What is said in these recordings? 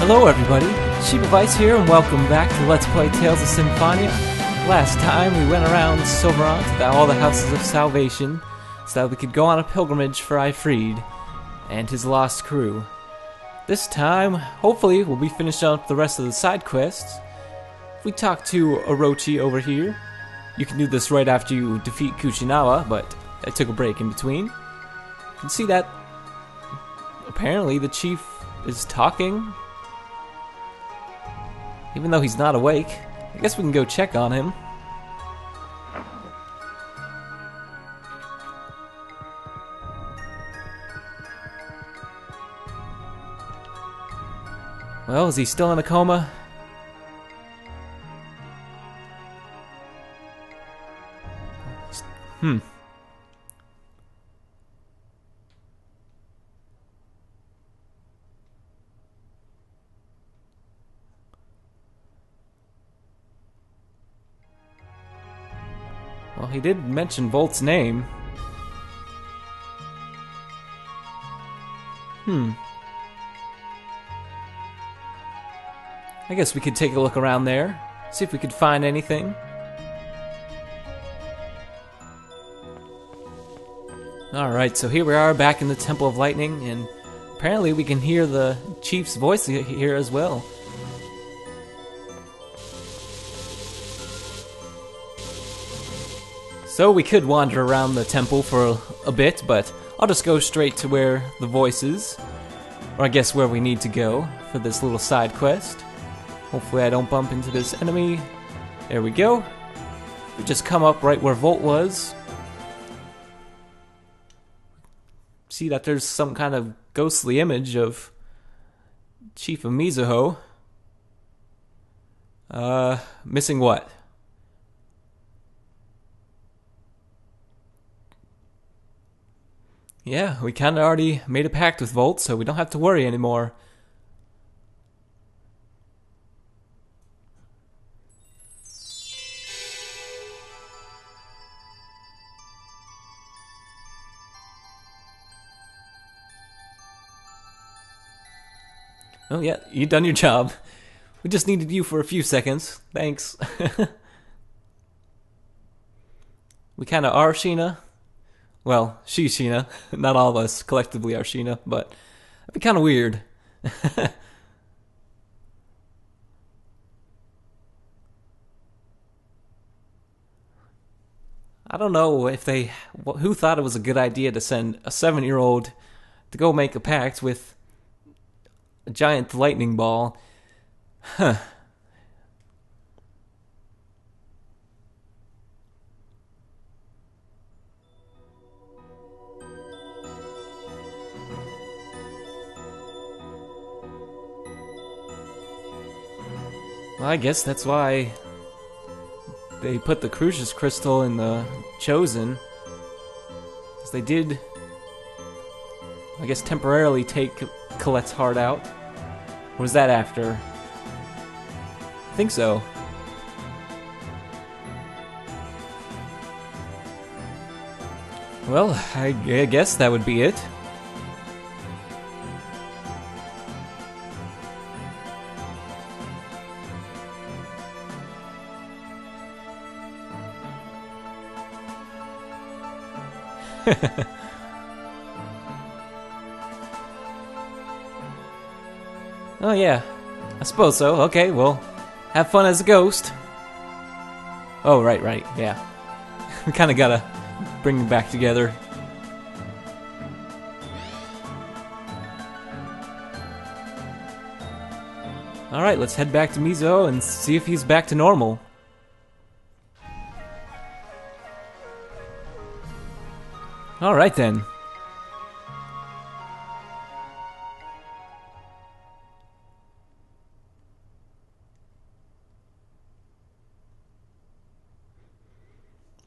Hello everybody, Chief of here and welcome back to Let's Play Tales of Symphonia. Last time we went around Silveron to all the houses of salvation so that we could go on a pilgrimage for Ifried and his lost crew. This time, hopefully, we'll be finishing up the rest of the side quests. If we talk to Orochi over here, you can do this right after you defeat Kuchinawa, but I took a break in between. You can see that apparently the chief is talking. Even though he's not awake, I guess we can go check on him. Well, is he still in a coma? Well, he did mention Volt's name. I guess we could take a look around there, see if we could find anything. Alright, so here we are back in the Temple of Lightning, and apparently we can hear the chief's voice here as well. So we could wander around the temple for a bit, but I'll just go straight to where the voice is. Or I guess where we need to go for this little side quest. Hopefully I don't bump into this enemy. There we go. We just come up right where Volt was. See that there's some kind of ghostly image of Chief of Mizuho. Missing what? Yeah, we kinda already made a pact with Volt, so we don't have to worry anymore. Oh yeah, you done your job. We just needed you for a few seconds. Thanks. We kinda are Sheena. Well, she's Sheena. Not all of us collectively are Sheena, but that'd be kind of weird. I don't know if who thought it was a good idea to send a 7-year-old to go make a pact with a giant lightning ball. Huh. Well, I guess that's why they put the Crucius Crystal in the Chosen. Because they did, I guess, temporarily take Colette's heart out. Or was that after? I think so. Well, I guess that would be it. Oh yeah, I suppose so. Okay, well, have fun as a ghost. Oh, right, yeah. We kinda gotta bring them back together. Alright, let's head back to Mizuo and see if he's back to normal. Alright then.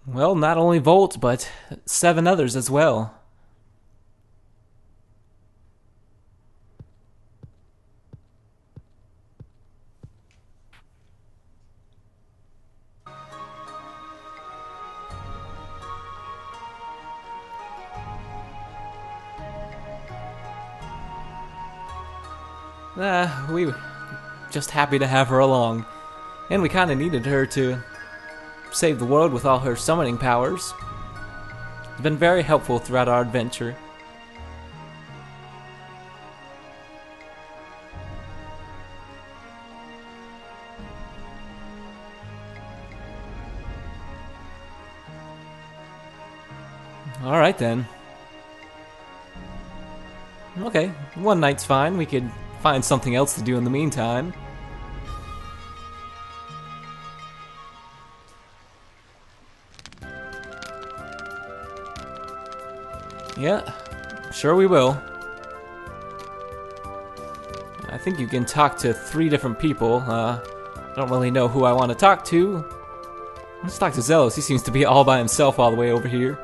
Well, not only Volt, but 7 others as well. We just happy to have her along. And we kind of needed her to save the world with all her summoning powers. It's been very helpful throughout our adventure. Alright then. Okay, one night's fine. We could find something else to do in the meantime. Yeah, sure we will. I think you can talk to 3 different people. I don't really know who I want to talk to. Let's talk to Zelos. He seems to be all by himself all the way over here.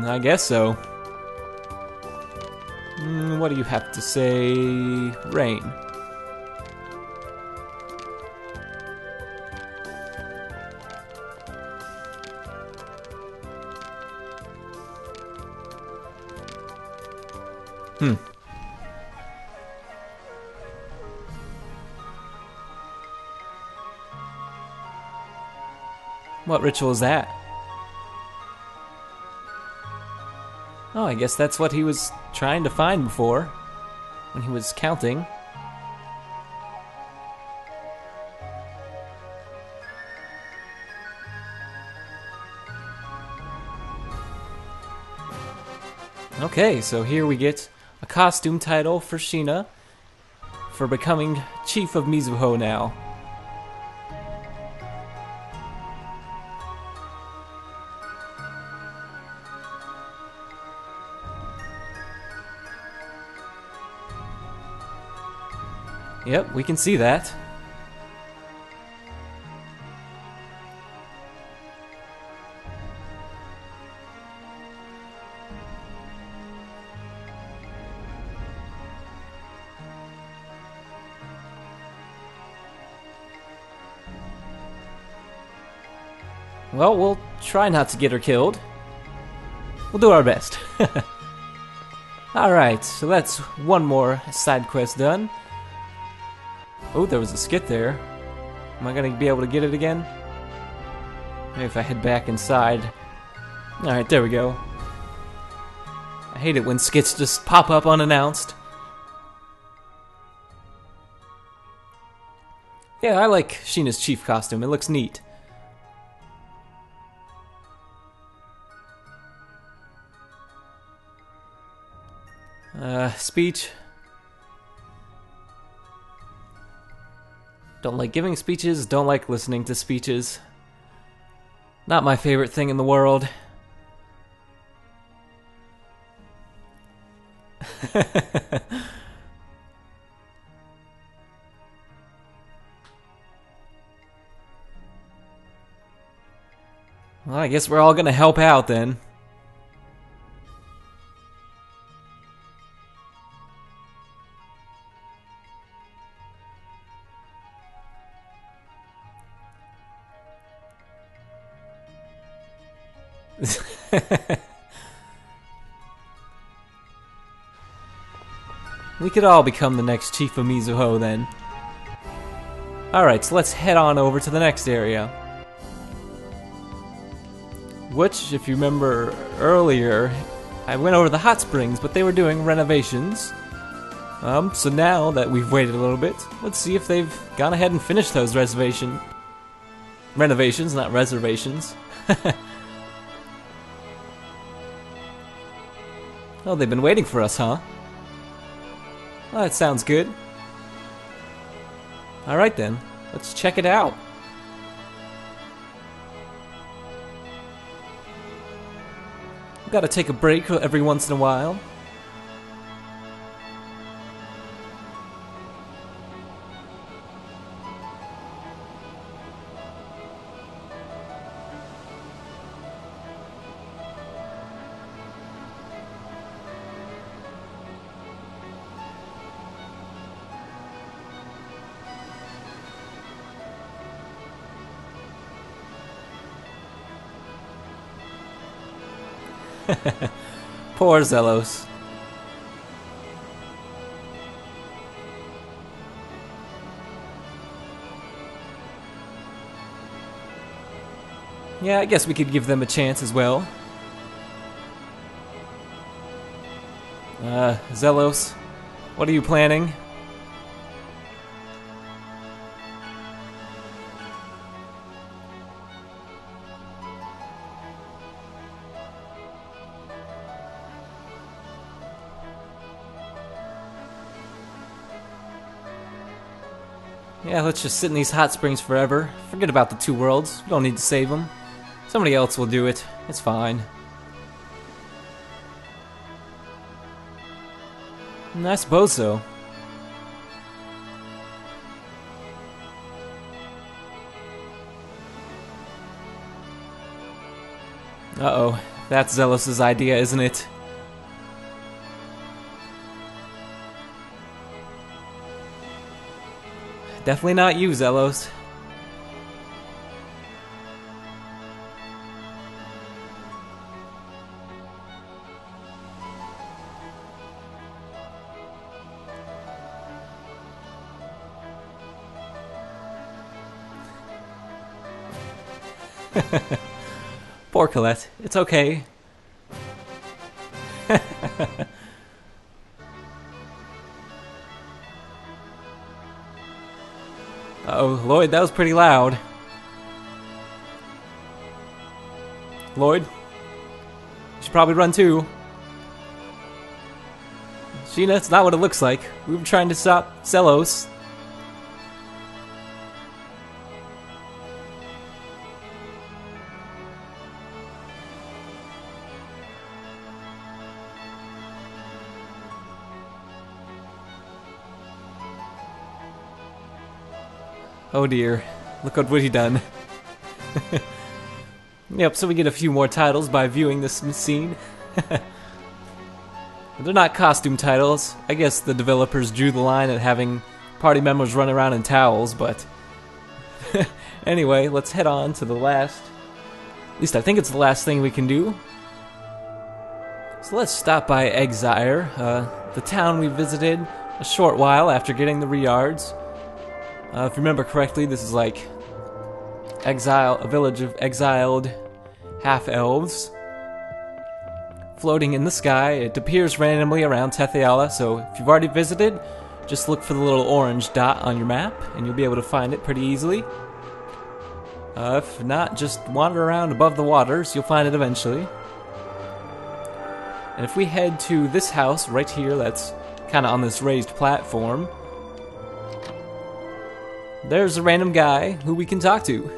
I guess so. What do you have to say, Raine? What ritual is that? Oh, I guess that's what he was trying to find before, when he was counting. Okay, so here we get a costume title for Sheena for becoming Chief of Mizuho now. Yep, we can see that. Well, we'll try not to get her killed. We'll do our best. Alright, so that's one more side quest done. Oh, there was a skit there. Am I gonna be able to get it again? Maybe if I head back inside. Alright, there we go. I hate it when skits just pop up unannounced. Yeah, I like Sheena's chief costume. It looks neat. Speech. Don't like giving speeches, don't like listening to speeches. Not my favorite thing in the world. Well, I guess we're all gonna help out then. We could all become the next Chief of Mizuho then. Alright, so let's head on over to the next area. Which, if you remember earlier, I went over the hot springs, but they were doing renovations. So now that we've waited a little bit, let's see if they've gone ahead and finished those renovations, not reservations. Oh, they've been waiting for us, huh? Well, that sounds good. Alright then, let's check it out. Gotta take a break every once in a while. Poor Zelos. Yeah, I guess we could give them a chance as well. Zelos, what are you planning? Yeah, let's just sit in these hot springs forever. Forget about the two worlds. We don't need to save them. Somebody else will do it. It's fine. I suppose so. Uh-oh. That's Zelos' idea, isn't it? Definitely not you, Zelos. Poor Colette. It's okay. Uh-oh, Lloyd, that was pretty loud. Lloyd? You should probably run too. Sheena, it's not what it looks like. We were trying to stop Zelos. Oh dear, look what we've done. Yep, so we get a few more titles by viewing this scene. They're not costume titles. I guess the developers drew the line at having party members run around in towels, but... Anyway, let's head on to the last... At least I think it's the last thing we can do. So let's stop by Exire, the town we visited a short while after getting the Riards. If you remember correctly, this is like a village of exiled half-elves floating in the sky. It appears randomly around Tethe'alla, so if you've already visited, just look for the little orange dot on your map, and you'll be able to find it pretty easily. If not, just wander around above the waters, you'll find it eventually. And if we head to this house right here, that's kind of on this raised platform, there's a random guy who we can talk to.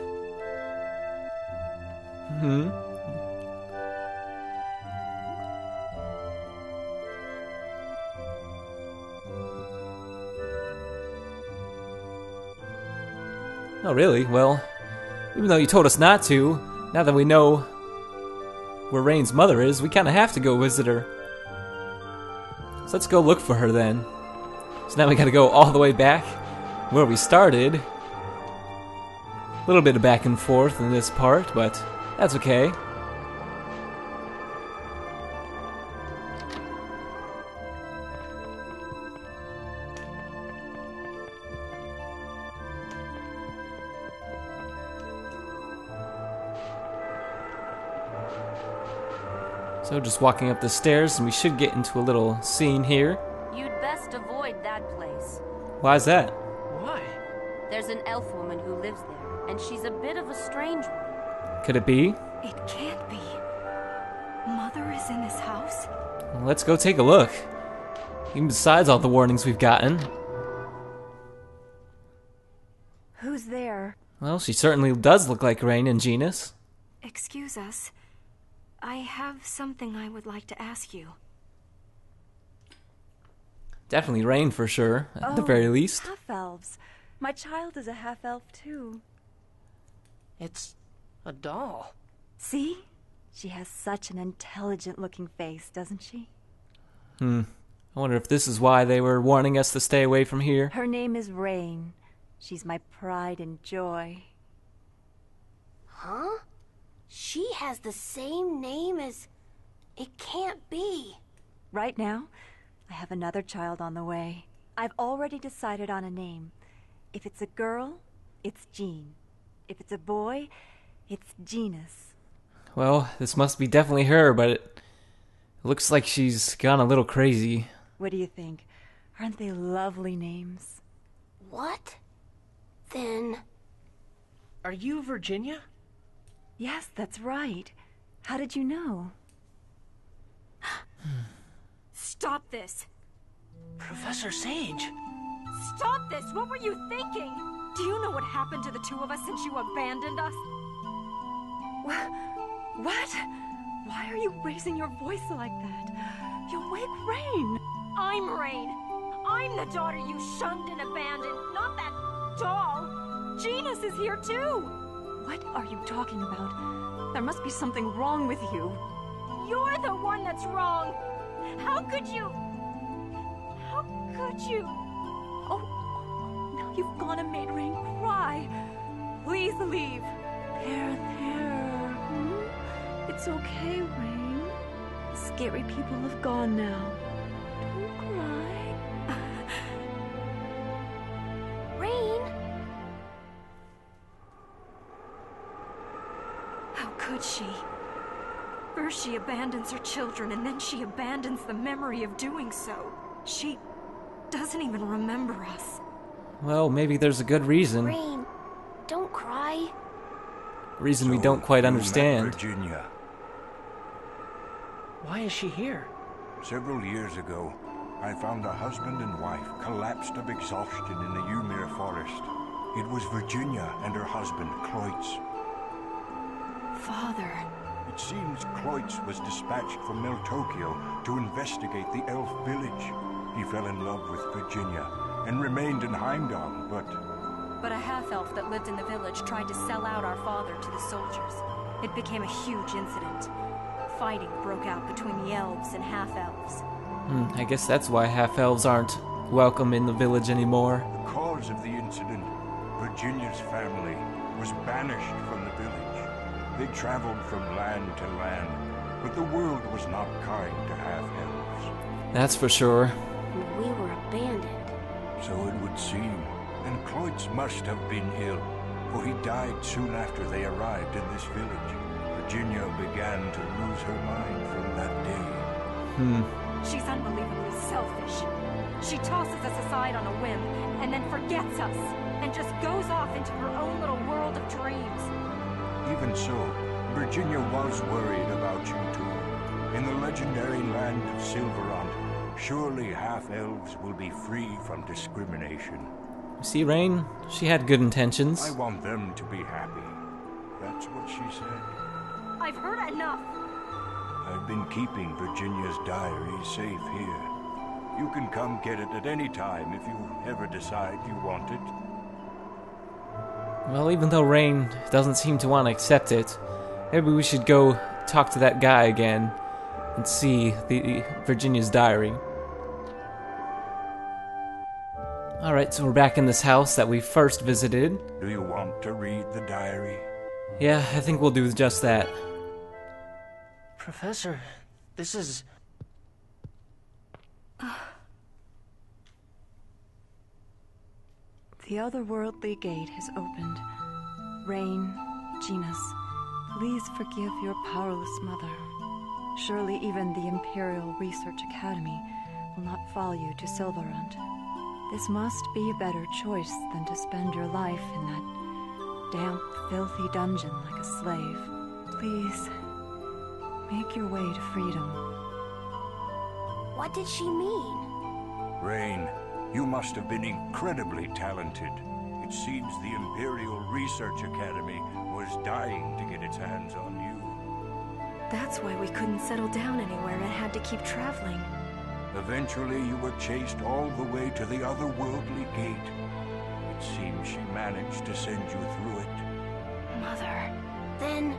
Oh, really? Well, even though you told us not to, now that we know where Raine's mother is, we kind of have to go visit her. So let's go look for her then. So now we gotta go all the way back where we started. A little bit of back and forth in this part, but that's okay. So just walking up the stairs, and we should get into a little scene here. You'd best avoid that place. Why is that? Why? There's an elf woman who lives there, and she's a bit of a strange one. Could it be? It can't be. Mother is in this house? Well, let's go take a look. Even besides all the warnings we've gotten. Who's there? Well, she certainly does look like Raine and Genis. Excuse us. I have something I would like to ask you. Definitely Raine for sure, at the very least. Half-elves. My child is a half-elf too. It's a doll. See? She has such an intelligent-looking face, doesn't she? I wonder if this is why they were warning us to stay away from here. Her name is Raine. She's my pride and joy. Huh? She has the same name as... It can't be. Right now, I have another child on the way. I've already decided on a name. If it's a girl, it's Jean. If it's a boy, It's Genis. Well, this must be definitely her, but it looks like she's gone a little crazy. What do you think? Aren't they lovely names? What? Then... Are you Virginia? Yes, that's right. How did you know? Stop this! Professor Sage. Stop this! What were you thinking? Do you know what happened to the two of us since you abandoned us? What? Why are you raising your voice like that? You'll wake Raine. I'm Raine. I'm the daughter you shunned and abandoned, not that doll. Genis is here too. What are you talking about? There must be something wrong with you. You're the one that's wrong. How could you? How could you? Oh, now you've gone and made Raine cry. Please leave. There. It's okay, Raine. The scary people have gone now. Don't cry. Raine? How could she? First she abandons her children, and then she abandons the memory of doing so. She doesn't even remember us. Well, maybe there's a good reason. Raine, don't cry. Reason we don't quite understand. Virginia. Why is she here? Several years ago, I found a husband and wife collapsed of exhaustion in the Ymir forest. It was Virginia and her husband, Cloyts. Father. It seems Cloyts was dispatched from Meltokyo to investigate the elf village. He fell in love with Virginia and remained in Heimdall, But a half-elf that lived in the village tried to sell out our father to the soldiers. It became a huge incident. Fighting broke out between the elves and half-elves. I guess that's why half-elves aren't welcome in the village anymore. the cause of the incident, Virginia's family, was banished from the village. They traveled from land to land, but the world was not kind to half-elves. That's for sure. We were abandoned. So it would seem. And Cloyts must have been ill, for he died soon after they arrived in this village. Virginia began to lose her mind from that day. She's unbelievably selfish. She tosses us aside on a whim, and then forgets us, and just goes off into her own little world of dreams. Even so, Virginia was worried about you two. In the legendary land of Silverant, surely half-elves will be free from discrimination. See, Raine? She had good intentions. I want them to be happy. That's what she said. I've heard enough. I've been keeping Virginia's diary safe here. You can come get it at any time if you ever decide you want it. Well, even though Raine doesn't seem to want to accept it, maybe we should go talk to that guy again and see the Virginia's diary. Alright, so we're back in this house that we first visited. Do you want to read the diary? Yeah, I think we'll do just that. Professor, this is... The otherworldly gate has opened. Raine, Genis, please forgive your powerless mother. Surely even the Imperial Research Academy will not follow you to Silverant. This must be a better choice than to spend your life in that damp, filthy dungeon like a slave. Please, make your way to freedom. What did she mean? Raine, you must have been incredibly talented. It seems the Imperial Research Academy was dying to get its hands on you. That's why we couldn't settle down anywhere and had to keep traveling. Eventually, you were chased all the way to the otherworldly gate. It seems she managed to send you through it. Mother. Then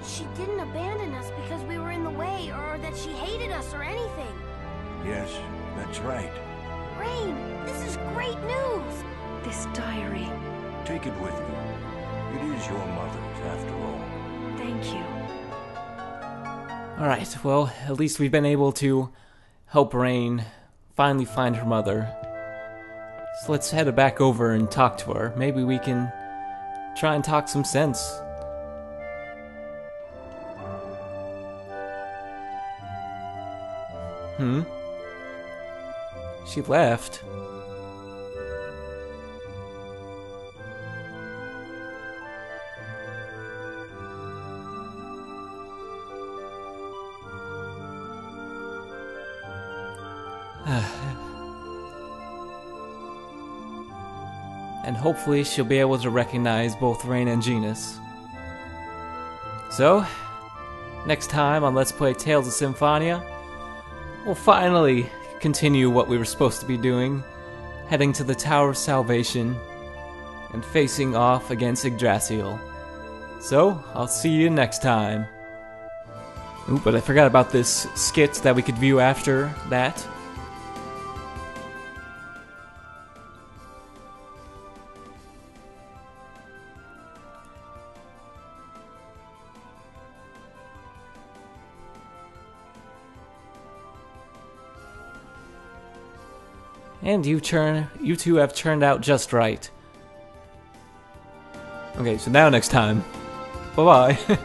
she didn't abandon us because we were in the way or that she hated us or anything. Yes, that's right. Raine, this is great news. This diary. Take it with you. It is your mother's, after all. Thank you. Alright, well, at least we've been able to help Raine finally find her mother. So let's head back over and talk to her. Maybe we can try and talk some sense. She left. And hopefully she'll be able to recognize both Raine and Genis. So, next time on Let's Play Tales of Symphonia, we'll finally continue what we were supposed to be doing, heading to the Tower of Salvation and facing off against Yggdrasil. So, I'll see you next time. Ooh, but I forgot about this skit that we could view after that. And you two have turned out just right. Okay, so now next time. Bye-bye.